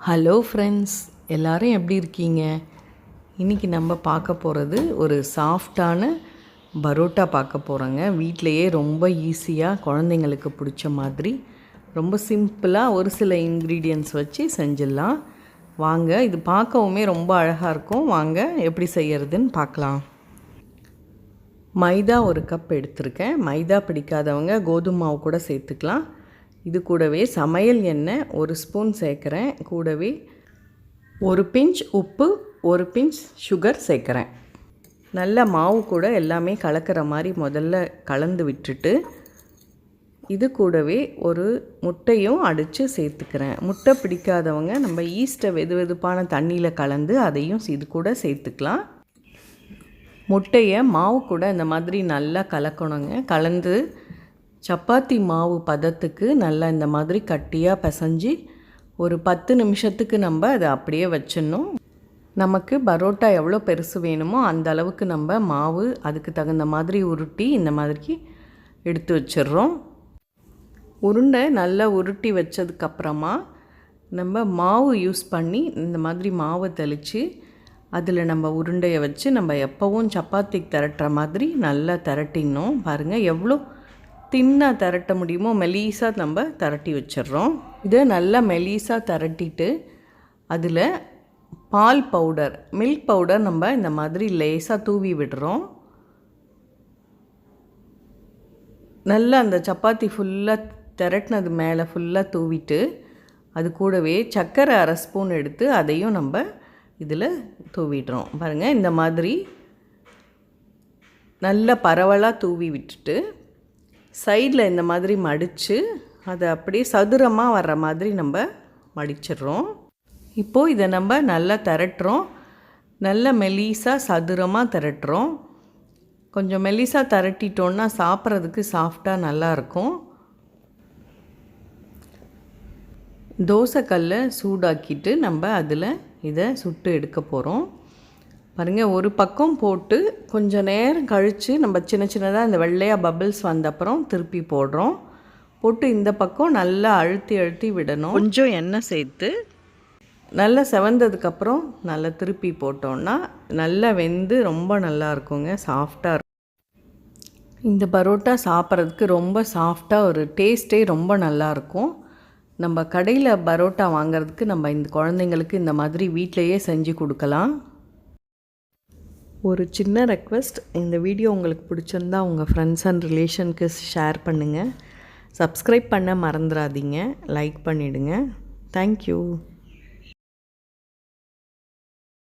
Hello friends, எல்லோரும் எப்படி இருக்கீங்க? இன்றைக்கி நம்ம பார்க்க போகிறது ஒரு சாஃப்டான பரோட்டா பார்க்க போகிறோங்க. வீட்டிலையே ரொம்ப ஈஸியாக குழந்தைங்களுக்கு பிடிச்ச மாதிரி ரொம்ப சிம்பிளாக ஒரு சில இன்க்ரீடியன்ட்ஸ் வச்சு செஞ்சிடலாம். வாங்க, இது பார்க்கவுமே ரொம்ப அழகாக இருக்கும். வாங்க எப்படி செய்கிறதுன்னு பார்க்கலாம். மைதா ஒரு கப் எடுத்திருக்கேன். மைதா பிடிக்காதவங்க கோதுமை மாவு கூட சேர்த்துக்கலாம். இது கூடவே சமையல் எண்ணெய் ஒரு ஸ்பூன் சேர்க்குறேன். கூடவே ஒரு பிஞ்ச் உப்பு, ஒரு பிஞ்ச் சுகர் சேர்க்குறேன். நல்ல மாவு கூட எல்லாமே கலக்கிற மாதிரி முதல்ல கலந்து விட்டுட்டு இது கூடவே ஒரு முட்டையும் அடித்து சேர்த்துக்கிறேன். முட்டை பிடிக்காதவங்க நம்ம ஈஸ்ட்டை வெதுவெதுப்பான தண்ணியில் கலந்து அதையும் இது கூட சேர்த்துக்கலாம். முட்டையை மாவு கூட இந்த மாதிரி நல்லா கலக்கணுங்க. கலந்து சப்பாத்தி மாவு பதத்துக்கு நல்லா இந்த மாதிரி கட்டியாக பிசைஞ்சு ஒரு 10 நிமிஷத்துக்கு நம்ம அதை அப்படியே வச்சிடணும். நமக்கு பரோட்டா எவ்வளோ பெருசு வேணுமோ அந்த அளவுக்கு நம்ம மாவு அதுக்கு தகுந்த மாதிரி உருட்டி இந்த மாதிரி எடுத்து வச்சிடுறோம். உருண்டை நல்லா உருட்டி வச்சதுக்கப்புறமா நம்ம மாவு யூஸ் பண்ணி இந்த மாதிரி மாவை தெளித்து அதில் நம்ம உருண்டையை வச்சு நம்ம எப்போவும் சப்பாத்திக்கு திரட்டுற மாதிரி நல்லா திரட்டிடணும். பாருங்கள், எவ்வளோ தின்னாக திரட்ட முடியுமோ மெலீஸாக நம்ம திரட்டி வச்சிடுறோம். இதை நல்லா மெலீஸாக திரட்டிட்டு அதில் பால் பவுடர், மில்க் பவுடர் நம்ம இந்த மாதிரி லேசாக தூவி விடுறோம். நல்லா அந்த சப்பாத்தி ஃபுல்லாக திரட்டினது மேலே ஃபுல்லாக தூவிட்டு அது கூடவே சர்க்கரை 1/2 ஸ்பூன் எடுத்து அதையும் நம்ம இதில் தூவிடுறோம். பாருங்கள், இந்த மாதிரி நல்ல பரவலாக தூவி விட்டுட்டு சைடில் இந்த மாதிரி மடித்து அதை அப்படியே சதுரமாக வர்ற மாதிரி நம்ம மடிச்சிடுறோம். இப்போது இதை நம்ம நல்லா திரட்டுறோம். நல்ல மெலிசாக சதுரமாக திரட்டுறோம். கொஞ்சம் மெலிசாக திரட்டிட்டோன்னா சாப்பிட்றதுக்கு சாஃப்டாக நல்லாயிருக்கும். தோசைக்கல்லை சூடாக்கிட்டு நம்ம அதில் இதை சுட்டு எடுக்க போகிறோம். பாருங்கள், ஒரு பக்கம் போட்டு கொஞ்சம் நேரம் கழித்து நம்ம சின்ன சின்னதாக இந்த வெள்ளையாக பபிள்ஸ் வந்தப்புறம் திருப்பி போடுறோம். போட்டு இந்த பக்கம் நல்லா அழுத்தி அழுத்தி விடணும். கொஞ்சம் எண்ணெய் சேர்த்து நல்லா செவந்ததுக்கப்புறம் நல்லா திருப்பி போட்டோன்னா நல்லா வெந்து ரொம்ப நல்லா இருக்குங்க, சாஃப்டாக இருக்கும். இந்த பரோட்டா சாப்பிட்றதுக்கு ரொம்ப சாஃப்டாக ஒரு டேஸ்ட்டே ரொம்ப நல்லாயிருக்கும். நம்ம கடையில் பரோட்டா வாங்கிறதுக்கு நம்ம இந்த குழந்தைங்களுக்கு இந்த மாதிரி வீட்டிலையே செஞ்சு கொடுக்கலாம். ஒரு சின்ன ரெக்வெஸ்ட், இந்த வீடியோ உங்களுக்கு பிடிச்சிருந்தா உங்கள் ஃப்ரெண்ட்ஸ் அண்ட் ரிலேஷனுக்கு ஷேர் பண்ணுங்கள். சப்ஸ்கிரைப் பண்ண மறந்துடாதீங்க. லைக் பண்ணிவிடுங்க. தேங்க்யூ.